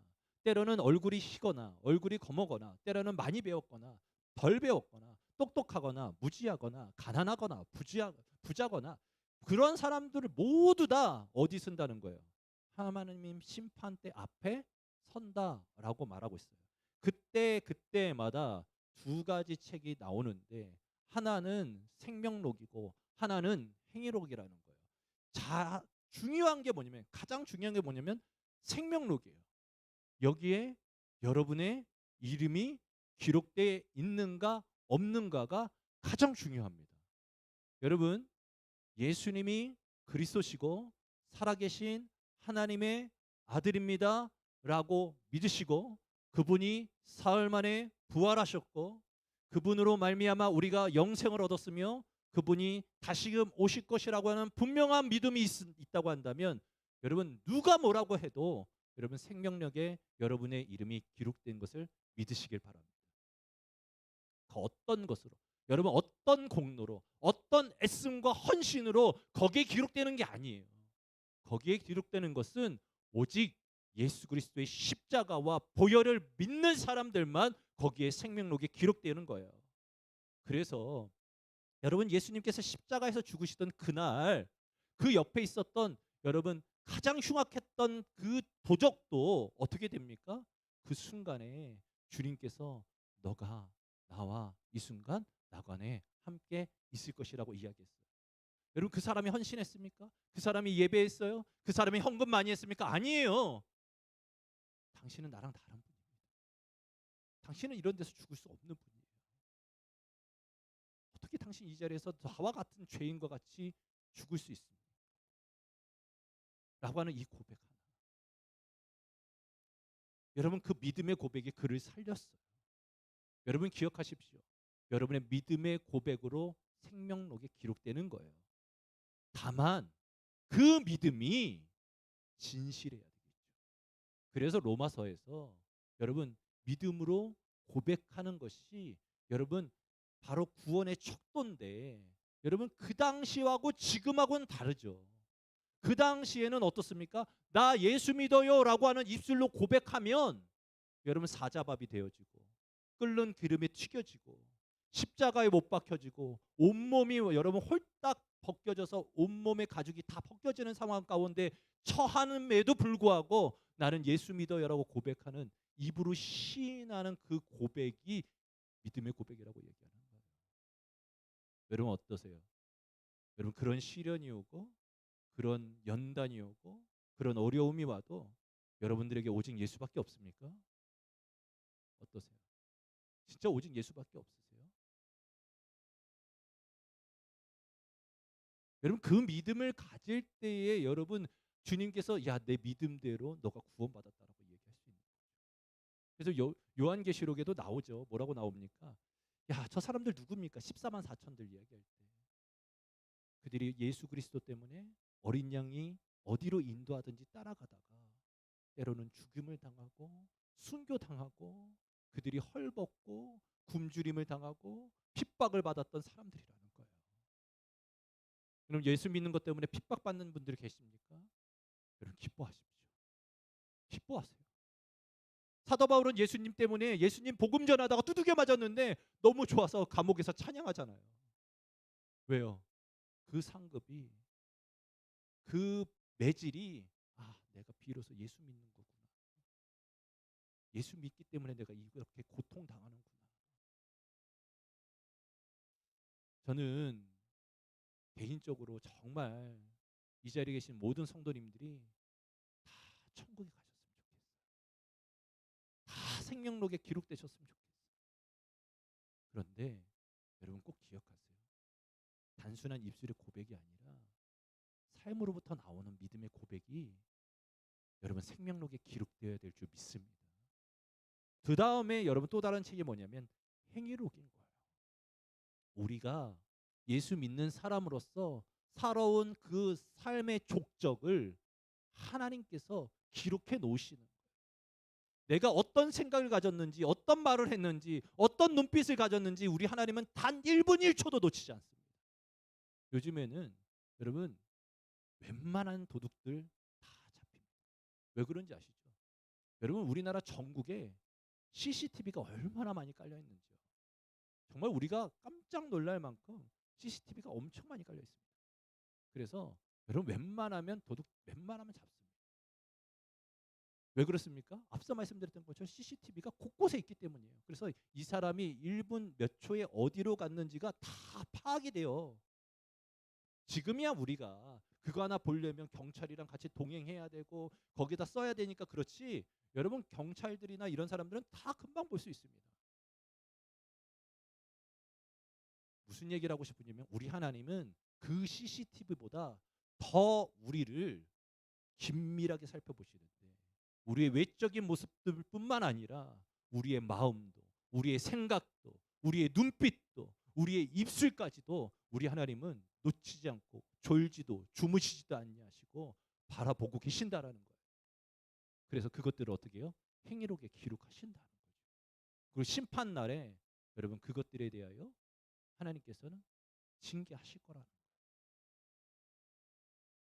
때로는 얼굴이 희거나 얼굴이 검어거나 때로는 많이 배웠거나 덜 배웠거나 똑똑하거나 무지하거나 가난하거나 부자거나 그런 사람들을 모두 다 어디 쓴다는 거예요? 하나님 심판대 앞에 선다라고 말하고 있어요. 그때마다 두 가지 책이 나오는데 하나는 생명록이고 하나는 행위록이라는 거예요. 중요한 게 뭐냐면 가장 중요한 게 뭐냐면 생명록이에요. 여기에 여러분의 이름이 기록되어 있는가 없는가가 가장 중요합니다. 여러분 예수님이 그리스도시고 살아계신 하나님의 아들입니다 라고 믿으시고 그분이 사흘 만에 부활하셨고 그분으로 말미암아 우리가 영생을 얻었으며 그분이 다시금 오실 것이라고 하는 분명한 믿음이 있다고 한다면 여러분 누가 뭐라고 해도 여러분 생명력에 여러분의 이름이 기록된 것을 믿으시길 바랍니다. 그 어떤 것으로 여러분 어떤 공로로 어떤 애씀과 헌신으로 거기에 기록되는 게 아니에요. 거기에 기록되는 것은 오직 예수 그리스도의 십자가와 보혈을 믿는 사람들만 거기에 생명록에 기록되는 거예요. 그래서 여러분 예수님께서 십자가에서 죽으시던 그날 그 옆에 있었던 여러분 가장 흉악했던 그 도적도 어떻게 됩니까? 그 순간에 주님께서 너가 나와 이 순간 나관에 함께 있을 것이라고 이야기했어요. 여러분 그 사람이 헌신했습니까? 그 사람이 예배했어요? 그 사람이 헌금 많이 했습니까? 아니에요. 당신은 나랑 다른 분입니다. 당신은 이런 데서 죽을 수 없는 분이에요. 어떻게 당신 이 자리에서 나와 같은 죄인과 같이 죽을 수 있습니까? 라고 하는 이 고백 하나. 여러분 그 믿음의 고백이 그를 살렸어요. 여러분 기억하십시오. 여러분의 믿음의 고백으로 생명록에 기록되는 거예요. 다만 그 믿음이 진실해야 되겠죠. 그래서 로마서에서 여러분 믿음으로 고백하는 것이 여러분 바로 구원의 척도인데 여러분 그 당시하고 지금하고는 다르죠. 그 당시에는 어떻습니까? 나 예수 믿어요 라고 하는 입술로 고백하면 여러분 사자밥이 되어지고 끓는 기름에 튀겨지고 십자가에 못 박혀지고 온몸이 여러분 홀딱 벗겨져서 온몸의 가죽이 다 벗겨지는 상황 가운데 처함에도 불구하고 나는 예수 믿어요라고 고백하는 입으로 시인하는 그 고백이 믿음의 고백이라고 얘기하는 거예요. 여러분 어떠세요? 여러분 그런 시련이 오고 그런 연단이 오고 그런 어려움이 와도 여러분들에게 오직 예수밖에 없습니까? 어떠세요? 진짜 오직 예수밖에 없으세요? 여러분 그 믿음을 가질 때에 여러분 주님께서 야 내 믿음대로 너가 구원받았다라고 얘기할 수 있는 거죠. 그래서 요한계시록에도 나오죠. 뭐라고 나옵니까? 야 저 사람들 누굽니까? 14만 4천들 이야기할 때 그들이 예수 그리스도 때문에 어린 양이 어디로 인도하든지 따라가다가 때로는 죽임을 당하고 순교당하고 그들이 헐벗고 굶주림을 당하고 핍박을 받았던 사람들이라는 거예요. 그럼 예수 믿는 것 때문에 핍박받는 분들이 계십니까? 여러분 기뻐하십시오. 기뻐하세요. 사도 바울은 예수님 때문에 예수님 복음 전하다가 두들겨 맞았는데 너무 좋아서 감옥에서 찬양하잖아요. 왜요? 그 상급이 그 매질이 내가 비로소 예수 믿는 거구나. 예수 믿기 때문에 내가 이렇게 고통당하는구나. 저는 개인적으로 정말 이 자리에 계신 모든 성도님들이 다 천국에 가셨으면 좋겠어요. 다 생명록에 기록되셨으면 좋겠어요. 그런데 여러분 꼭 기억하세요. 단순한 입술의 고백이 아니라 삶으로부터 나오는 믿음의 고백이 여러분 생명록에 기록되어야 될 줄 믿습니다. 그 다음에 여러분 또 다른 책이 뭐냐면 행위록인 거예요. 우리가 예수 믿는 사람으로서 살아온 그 삶의 족적을 하나님께서 기록해 놓으시는 거예요. 내가 어떤 생각을 가졌는지 어떤 말을 했는지 어떤 눈빛을 가졌는지 우리 하나님은 단 1분 1초도 놓치지 않습니다. 요즘에는 여러분 웬만한 도둑들 다 잡힙니다. 왜 그런지 아시죠? 여러분 우리나라 전국에 CCTV가 얼마나 많이 깔려 있는지요. 정말 우리가 깜짝 놀랄 만큼 CCTV가 엄청 많이 깔려 있습니다. 그래서 여러분 웬만하면 도둑 웬만하면 잡습니다. 왜 그렇습니까? 앞서 말씀드렸던 것처럼 CCTV가 곳곳에 있기 때문이에요. 그래서 이 사람이 1분 몇 초에 어디로 갔는지가 다 파악이 돼요. 지금이야 우리가 그거 하나 보려면 경찰이랑 같이 동행해야 되고 거기다 써야 되니까 그렇지 여러분 경찰들이나 이런 사람들은 다 금방 볼 수 있습니다. 무슨 얘기를 하고 싶으냐면 우리 하나님은 그 CCTV보다 더 우리를 긴밀하게 살펴보시는데 우리의 외적인 모습들뿐만 아니라 우리의 마음도, 우리의 생각도, 우리의 눈빛도, 우리의 입술까지도 우리 하나님은 놓치지 않고 졸지도 주무시지도 아니하시고 바라보고 계신다라는 거예요. 그래서 그것들을 어떻게 해요? 행위록에 기록하신다는 거죠. 그리고 심판 날에 여러분 그것들에 대하여 하나님께서는 징계하실 거라는 거예요.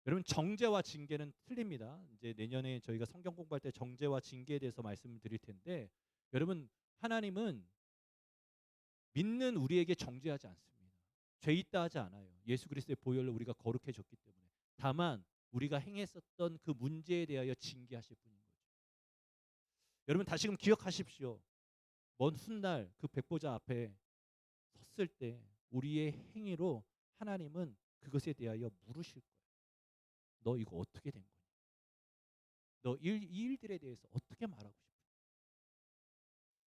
여러분 정죄와 징계는 틀립니다. 이제 내년에 저희가 성경 공부할 때 정죄와 징계에 대해서 말씀을 드릴 텐데 여러분 하나님은 믿는 우리에게 정죄하지 않습니다. 죄 있다 하지 않아요. 예수 그리스도의 보혈로 우리가 거룩해졌기 때문에. 다만 우리가 행했었던 그 문제에 대하여 징계하실 뿐인 거죠. 여러분 다시금 기억하십시오. 먼 훗날 그 백보자 앞에 섰을 때 우리의 행위로 하나님은 그것에 대하여 물으실 거예요. 너 이거 어떻게 된 거냐? 이 일들에 대해서 어떻게 말하고 싶냐?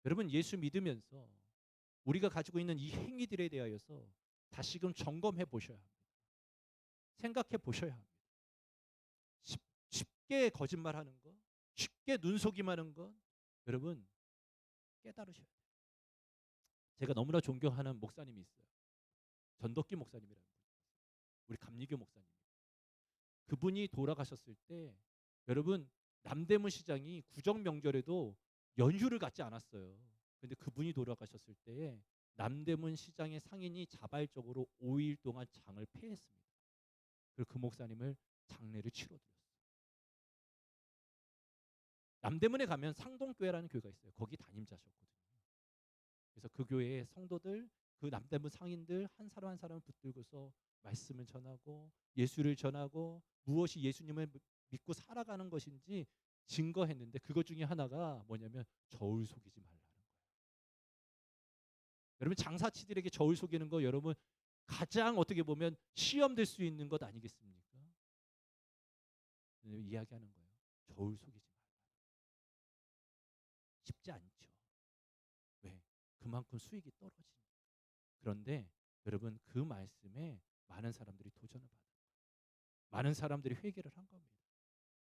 여러분 예수 믿으면서 우리가 가지고 있는 이 행위들에 대하여서 다시금 점검해 보셔야 합니다. 생각해 보셔야 합니다. 쉽게 거짓말하는 것, 쉽게 눈속임하는 것, 여러분 깨달으셔야 돼요. 제가 너무나 존경하는 목사님이 있어요. 전덕기 목사님이라는 분. 우리 감리교 목사님. 그분이 돌아가셨을 때 여러분 남대문 시장이 구정 명절에도 연휴를 갖지 않았어요. 그런데 그분이 돌아가셨을 때에 남대문 시장의 상인이 자발적으로 5일 동안 장을 폐했습니다. 그리고 그 목사님을 장례를 치러드렸어요. 남대문에 가면 상동교회라는 교회가 있어요. 거기 담임자셨거든요. 그래서 그 교회의 성도들, 그 남대문 상인들 한 사람 한 사람을 붙들고서 말씀을 전하고 예수를 전하고 무엇이 예수님을 믿고 살아가는 것인지 증거했는데 그것 중에 하나가 뭐냐면 저울 속이지 말라는 거예요. 여러분 장사치들에게 저울 속이는 거 여러분 가장 어떻게 보면 시험 될 수 있는 것 아니겠습니까? 이야기하는 거예요. 저울 속이지 말라. 쉽지 않죠. 왜? 그만큼 수익이 떨어지니까. 그런데 여러분 그 말씀에 많은 사람들이 도전을 받은 거예요. 많은 사람들이 회개를 한 겁니다.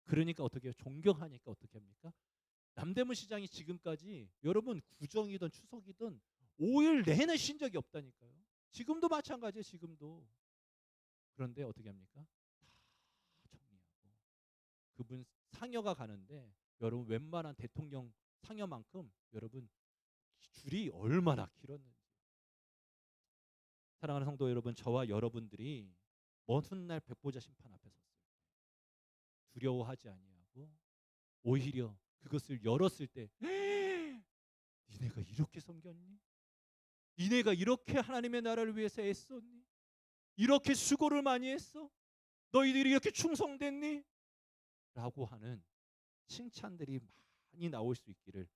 그러니까 어떻게 해요? 존경하니까 어떻게 합니까? 남대문 시장이 지금까지 여러분 구정이든 추석이든 5일 내내 쉰 적이 없다니까요. 지금도 마찬가지예요. 지금도. 그런데 어떻게 합니까? 다 정리하고 그분 상여가 가는데 여러분 웬만한 대통령 상여만큼 여러분 줄이 얼마나 길었는지. 사랑하는 성도 여러분, 저와 여러분들이 먼 훗날 백보자 심판 앞에 섰을 때 두려워하지 아니하고 오히려 그것을 열었을 때 니네가 이렇게 섬겼니? 니네가 이렇게 하나님의 나라를 위해서 애썼니? 이렇게 수고를 많이 했어? 너희들이 이렇게 충성됐니? 라고 하는 칭찬들이 많이 나올 수 있기를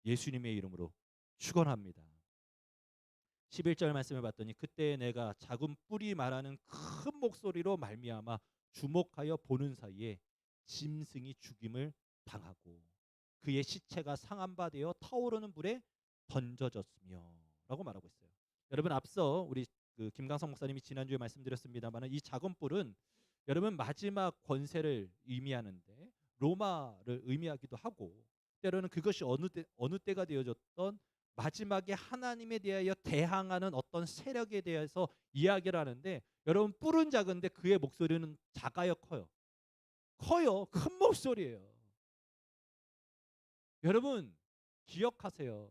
예수님의 이름으로 축원합니다. 11절 말씀을 봤더니 그때 내가 작은 뿔이 말하는 큰 목소리로 말미암아 주목하여 보는 사이에 짐승이 죽임을 당하고 그의 시체가 상한 바 되어 타오르는 불에 던져졌으며 라고 말하고 있어요. 여러분 앞서 우리 그 김강성 목사님이 지난주에 말씀드렸습니다만 이 작은 뿔은 여러분 마지막 권세를 의미하는데 로마를 의미하기도 하고 때로는 그것이 어느 때가 되어졌던 마지막에 하나님에 대하여 대항하는 어떤 세력에 대해서 이야기를 하는데 여러분 뿔은 작은데 그의 목소리는 작아요 커요? 커요. 큰 목소리예요. 여러분 기억하세요.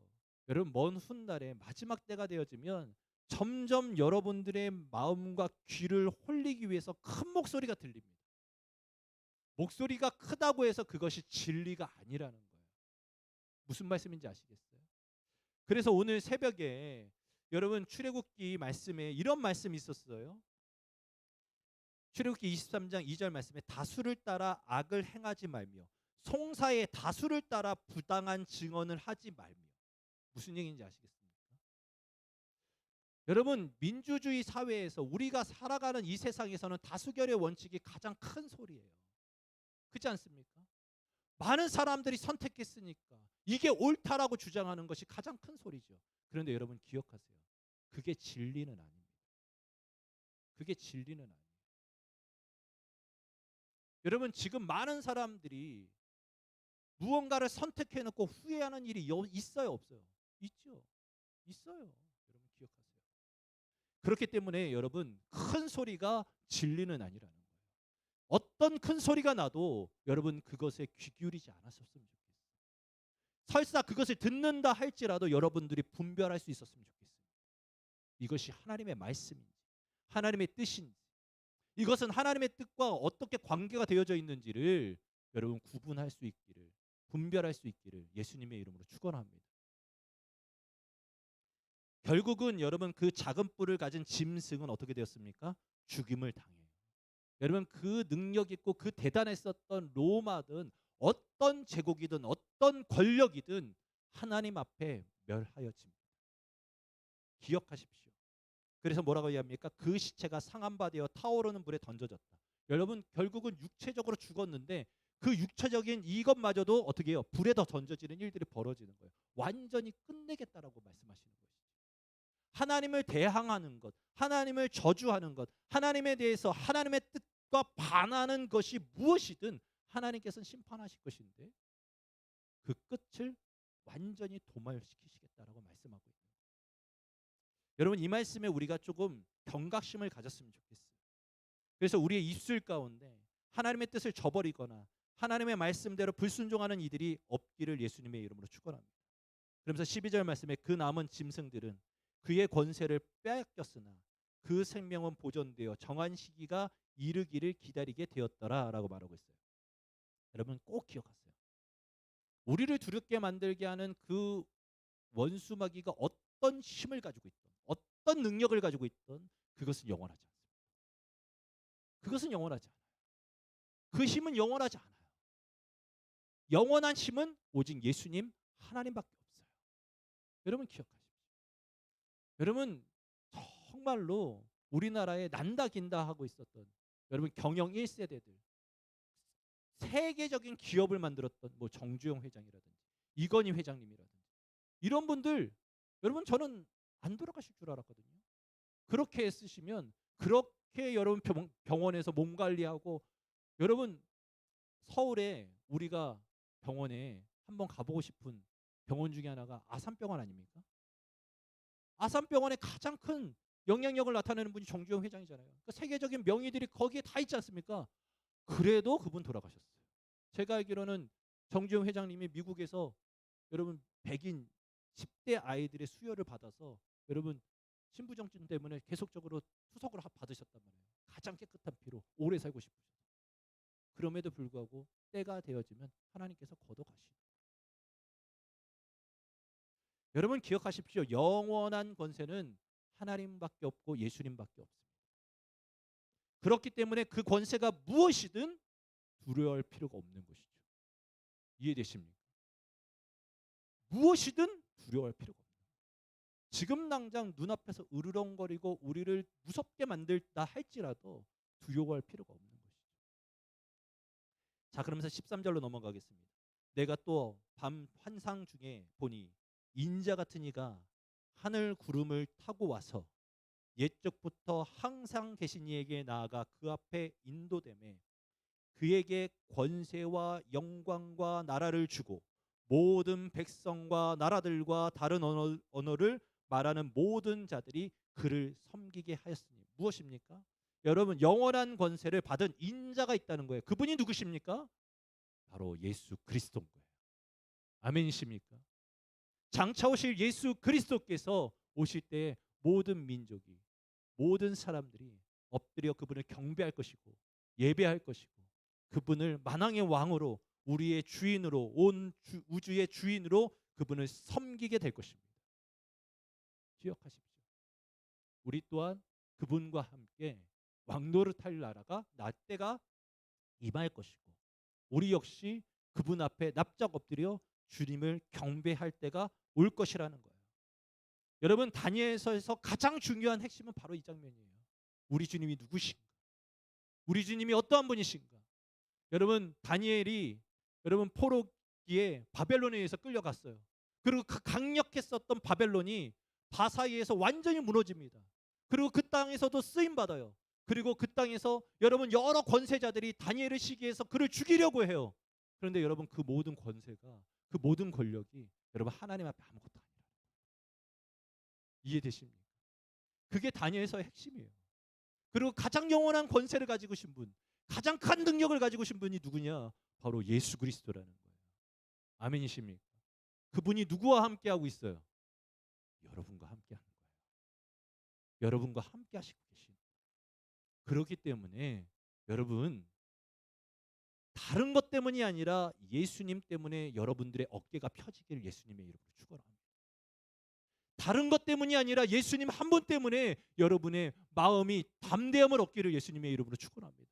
여러분 먼 훗날에 마지막 때가 되어지면 점점 여러분들의 마음과 귀를 홀리기 위해서 큰 목소리가 들립니다. 목소리가 크다고 해서 그것이 진리가 아니라는 거예요. 무슨 말씀인지 아시겠어요? 그래서 오늘 새벽에 여러분 출애굽기 말씀에 이런 말씀이 있었어요. 출애굽기 23장 2절 말씀에 다수를 따라 악을 행하지 말며 송사의 다수를 따라 부당한 증언을 하지 말며. 무슨 얘기인지 아시겠습니까? 여러분 민주주의 사회에서 우리가 살아가는 이 세상에서는 다수결의 원칙이 가장 큰 소리예요. 그렇지 않습니까? 많은 사람들이 선택했으니까 이게 옳다라고 주장하는 것이 가장 큰 소리죠. 그런데 여러분 기억하세요. 그게 진리는 아닙니다. 그게 진리는 아니에요. 여러분 지금 많은 사람들이 무언가를 선택해 놓고 후회하는 일이 있어요, 없어요? 있죠. 있어요. 여러분 기억하세요. 그렇기 때문에 여러분 큰 소리가 진리는 아니라는 거예요. 어떤 큰 소리가 나도 여러분 그것에 귀 기울이지 않았었으면 좋겠어요. 설사 그것을 듣는다 할지라도 여러분들이 분별할 수 있었으면 좋겠어요. 이것이 하나님의 말씀인지 하나님의 뜻인지 이것은 하나님의 뜻과 어떻게 관계가 되어져 있는지를 여러분 구분할 수 있기를 분별할 수 있기를 예수님의 이름으로 축원합니다. 결국은 여러분 그 작은 뿔을 가진 짐승은 어떻게 되었습니까? 죽임을 당해요. 여러분 그 능력 있고 그 대단했었던 로마든 어떤 제국이든 어떤 권력이든 하나님 앞에 멸하여집니다. 기억하십시오. 그래서 뭐라고 이야기합니까? 그 시체가 상한 바 되어 타오르는 불에 던져졌다. 여러분 결국은 육체적으로 죽었는데 그 육체적인 이것마저도 어떻게 해요? 불에 더 던져지는 일들이 벌어지는 거예요. 완전히 끝내겠다라고 말씀하시는 것이죠. 하나님을 대항하는 것, 하나님을 저주하는 것, 하나님에 대해서 하나님의 뜻과 반하는 것이 무엇이든 하나님께서는 심판하실 것인데 그 끝을 완전히 도말시키시겠다라고 말씀하고 있는 거예요. 여러분 이 말씀에 우리가 조금 경각심을 가졌으면 좋겠어요. 그래서 우리의 입술 가운데 하나님의 뜻을 저버리거나 하나님의 말씀대로 불순종하는 이들이 없기를 예수님의 이름으로 축원합니다. 그러면서 12절 말씀에 그 남은 짐승들은 그의 권세를 빼앗겼으나 그 생명은 보존되어 정한 시기가 이르기를 기다리게 되었더라라고 말하고 있어요. 여러분 꼭 기억하세요. 우리를 두렵게 만들게 하는 그 원수 마귀가 어떤 힘을 가지고 있든 어떤 능력을 가지고 있든 그것은 영원하지 않습니다. 그것은 영원하지 않아요. 그 힘은 영원하지 않아요. 영원한 힘은 오직 예수님 하나님밖에 없어요. 여러분 기억하십시오. 여러분 정말로 우리나라에 난다 긴다 하고 있었던 여러분 경영 1세대들 세계적인 기업을 만들었던 뭐 정주영 회장이라든지 이건희 회장님이라든지 이런 분들 여러분 저는 안 돌아가실 줄 알았거든요. 그렇게 쓰시면 그렇게 여러분 병원에서 몸 관리하고 여러분 서울에 우리가 병원에 한번 가보고 싶은 병원 중에 하나가 아산병원 아닙니까? 아산병원의 가장 큰 영향력을 나타내는 분이 정주영 회장이잖아요. 그러니까 세계적인 명의들이 거기에 다 있지 않습니까? 그래도 그분 돌아가셨어요. 제가 알기로는 정주영 회장님이 미국에서 여러분 백인 10대 아이들의 수혈을 받아서 여러분 신부정증 때문에 계속적으로 투석을 받으셨단 말이에요. 가장 깨끗한 피로 오래 살고 싶으셔서. 그럼에도 불구하고 때가 되어지면 하나님께서 걷어가시고 여러분 기억하십시오. 영원한 권세는 하나님밖에 없고 예수님밖에 없습니다. 그렇기 때문에 그 권세가 무엇이든 두려워할 필요가 없는 것이죠. 이해되십니까? 무엇이든 두려워할 필요가 없는 거예요. 지금 당장 눈앞에서 으르렁거리고 우리를 무섭게 만들다 할지라도 두려워할 필요가 없는 것이죠. 자, 그러면서 13절로 넘어가겠습니다. 내가 또 밤 환상 중에 보니 인자 같은 이가 하늘 구름을 타고 와서 옛적부터 항상 계신 이에게 나아가 그 앞에 인도되매 그에게 권세와 영광과 나라를 주고 모든 백성과 나라들과 다른 언어를 말하는 모든 자들이 그를 섬기게 하였으니 무엇입니까? 여러분 영원한 권세를 받은 인자가 있다는 거예요. 그분이 누구십니까? 바로 예수 그리스도인 거예요. 아멘이십니까? 장차 오실 예수 그리스도께서 오실 때 모든 민족이 모든 사람들이 엎드려 그분을 경배할 것이고 예배할 것이고 그분을 만왕의 왕으로 우리의 주인으로 온 우주의 주인으로 그분을 섬기게 될 것입니다. 기억하십시오. 우리 또한 그분과 함께 왕노릇할 나라가 날 때가 임할 것이고 우리 역시 그분 앞에 납작 엎드려 주님을 경배할 때가 올 것이라는 거예요. 여러분 다니엘서에서 가장 중요한 핵심은 바로 이 장면이에요. 우리 주님이 누구신가? 우리 주님이 어떠한 분이신가? 여러분 다니엘이 여러분 포로기에 바벨론에 의해서 끌려갔어요. 그리고 그 강력했었던 바벨론이 바사이에서 완전히 무너집니다. 그리고 그 땅에서도 쓰임 받아요. 그리고 그 땅에서 여러분 여러 권세자들이 다니엘을 시기해서 그를 죽이려고 해요. 그런데 여러분 그 모든 권세가 그 모든 권력이 여러분 하나님 앞에 아무것도 아니라 이해되십니까? 그게 다니엘서의 핵심이에요. 그리고 가장 영원한 권세를 가지고 계신 분, 가장 큰 능력을 가지고 계신 분이 누구냐? 바로 예수 그리스도라는 거예요. 아멘이십니까? 그분이 누구와 함께 하고 있어요? 여러분과 함께 하는 거예요. 여러분과 함께 하시고 계신. 그렇기 때문에 여러분 다른 것 때문이 아니라 예수님 때문에 여러분들의 어깨가 펴지기를 예수님의 이름으로 축원합니다. 다른 것 때문이 아니라 예수님 한 분 때문에 여러분의 마음이 담대함을 얻기를 예수님의 이름으로 축원합니다.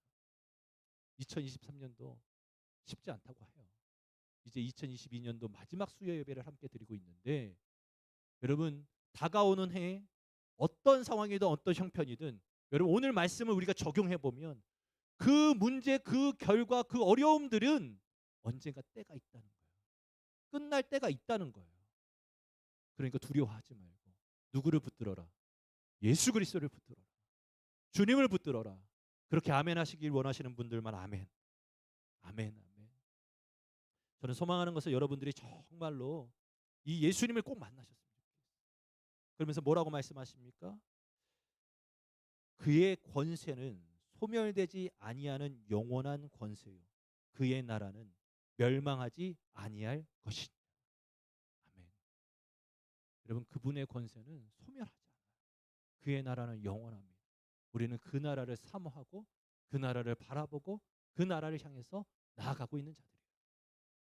2023년도 쉽지 않다고 해요. 이제 2022년도 마지막 수요 예배를 함께 드리고 있는데 여러분 다가오는 해에 어떤 상황이든 어떤 형편이든 여러분 오늘 말씀을 우리가 적용해 보면 그 문제, 그 결과, 그 어려움들은 언젠가 때가 있다는 거예요. 끝날 때가 있다는 거예요. 그러니까 두려워하지 말고 누구를 붙들어라? 예수 그리스도를 붙들어라. 주님을 붙들어라. 그렇게 아멘 하시길 원하시는 분들만 아멘. 아멘. 아멘. 저는 소망하는 것은 여러분들이 정말로 이 예수님을 꼭 만나셨으면 좋겠어요. 그러면서 뭐라고 말씀하십니까? 그의 권세는 소멸되지 아니하는 영원한 권세요. 그의 나라는 멸망하지 아니할 것이다. 아멘. 여러분 그분의 권세는 소멸하지 않아요. 그의 나라는 영원합니다. 우리는 그 나라를 사모하고 그 나라를 바라보고 그 나라를 향해서 나아가고 있는 자들이에요.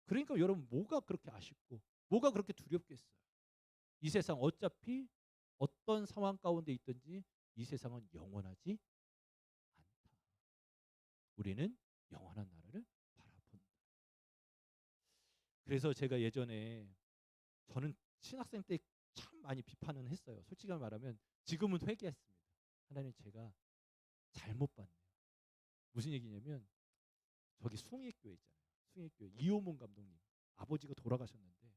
그러니까 여러분 뭐가 그렇게 아쉽고 뭐가 그렇게 두렵겠어요? 이 세상 어차피 어떤 상황 가운데 있든지 이 세상은 영원하지 않다. 우리는 영원한 나라를 바라본다. 그래서 제가 예전에 저는 신학생 때 참 많이 비판은 했어요. 솔직히 말하면 지금은 회개했습니다. 하나님 제가 잘못 봤네요. 무슨 얘기냐면 저기 숭일교회 있잖아요. 숭일교회 이호문 감독님 아버지가 돌아가셨는데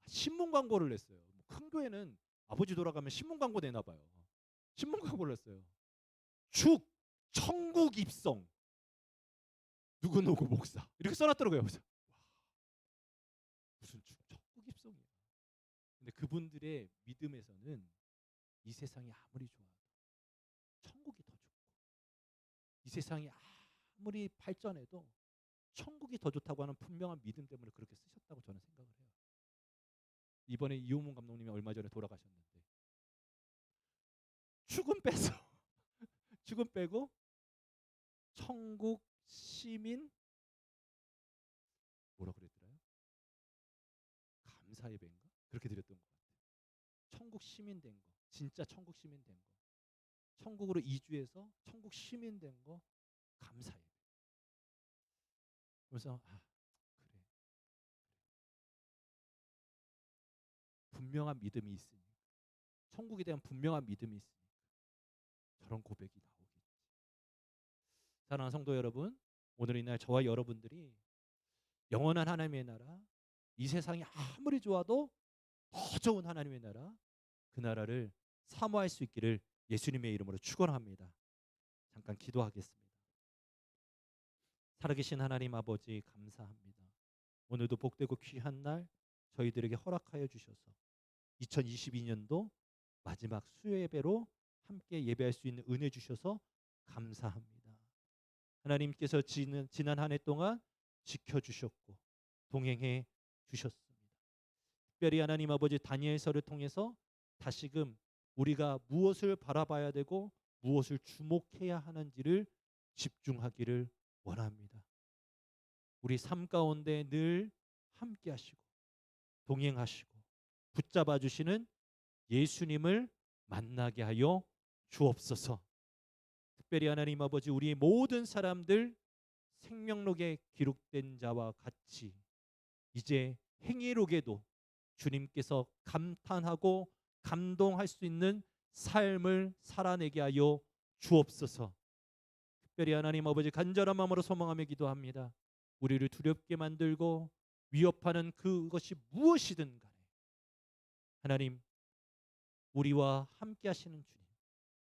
신문 광고를 냈어요. 큰 교회는 아버지 돌아가면 신문 광고 내나 봐요. 신문 광고를 냈어요. 축 천국 입성 누구누구 목사 이렇게 써놨더라고요. 그래서 와, 무슨 축 천국 입성이에요. 근데 그분들의 믿음에서는 이 세상이 아무리 좋아도 천국이 더 좋고 이 세상이 아무리 발전해도 천국이 더 좋다고 하는 분명한 믿음 때문에 그렇게 쓰셨다고 저는 생각을 해요. 이번에 이호문 감독님이 얼마 전에 돌아가셨는데 축은 뺐어. 축은 빼고 천국 시민 뭐라 그랬더라요? 감사 예배인가? 그렇게 드렸던 것 같아요. 천국 시민 된 거, 진짜 천국 시민 된 거, 천국으로 이주해서 천국 시민 된 거 감사 예배. 그래서 그래. 분명한 믿음이 있으니까 천국에 대한 분명한 믿음이 있으니까 저런 고백이 나오겠지. 사랑하는 성도 여러분, 오늘 이날 저와 여러분들이 영원한 하나님의 나라, 이 세상이 아무리 좋아도 더 좋은 하나님의 나라, 그 나라를 사모할 수 있기를 예수님의 이름으로 축원합니다. 잠깐 기도하겠습니다. 살아계신 하나님 아버지 감사합니다. 오늘도 복되고 귀한 날 저희들에게 허락하여 주셔서 2022년도 마지막 수요 예배로 함께 예배할 수 있는 은혜 주셔서 감사합니다. 하나님께서 지난 한 해 동안 지켜주셨고 동행해 주셨습니다. 특별히 하나님 아버지 다니엘서를 통해서 다시금 우리가 무엇을 바라봐야 되고 무엇을 주목해야 하는지를 집중하기를 원합니다. 우리 삶 가운데 늘 함께 하시고 동행하시고 붙잡아 주시는 예수님을 만나게 하여 주옵소서. 특별히 하나님 아버지 우리 모든 사람들 생명록에 기록된 자와 같이 이제 행위록에도 주님께서 감탄하고 감동할 수 있는 삶을 살아내게 하여 주옵소서. 특별히 하나님 아버지 간절한 마음으로 소망하며 기도합니다. 우리를 두렵게 만들고 위협하는 그것이 무엇이든 간에 하나님 우리와 함께 하시는 주님,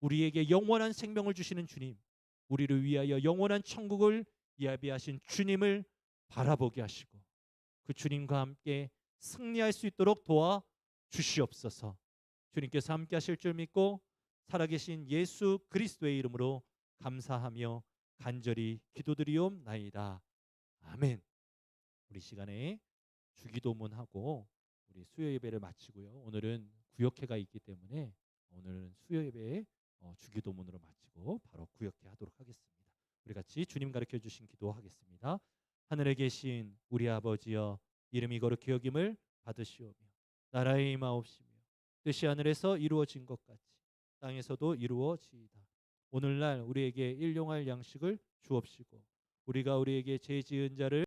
우리에게 영원한 생명을 주시는 주님, 우리를 위하여 영원한 천국을 예비하신 주님을 바라보게 하시고 그 주님과 함께 승리할 수 있도록 도와 주시옵소서. 주님께서 함께 하실 줄 믿고 살아계신 예수 그리스도의 이름으로 감사하며 간절히 기도드리옵나이다. 아멘. 우리 시간에 주기도문하고 우리 수요 예배를 마치고요. 오늘은 구역회가 있기 때문에 오늘은 수요 예배 주기도문으로 마치고 바로 구역회 하도록 하겠습니다. 우리 같이 주님 가르쳐 주신 기도하겠습니다. 하늘에 계신 우리 아버지여, 이름이 거룩히 여김을 받으시오며 나라의 임하옵시며 뜻이 하늘에서 이루어진 것 같이 땅에서도 이루어지이다. 오늘날 우리에게 일용할 양식을 주옵시고 우리가 우리에게 죄 지은 자를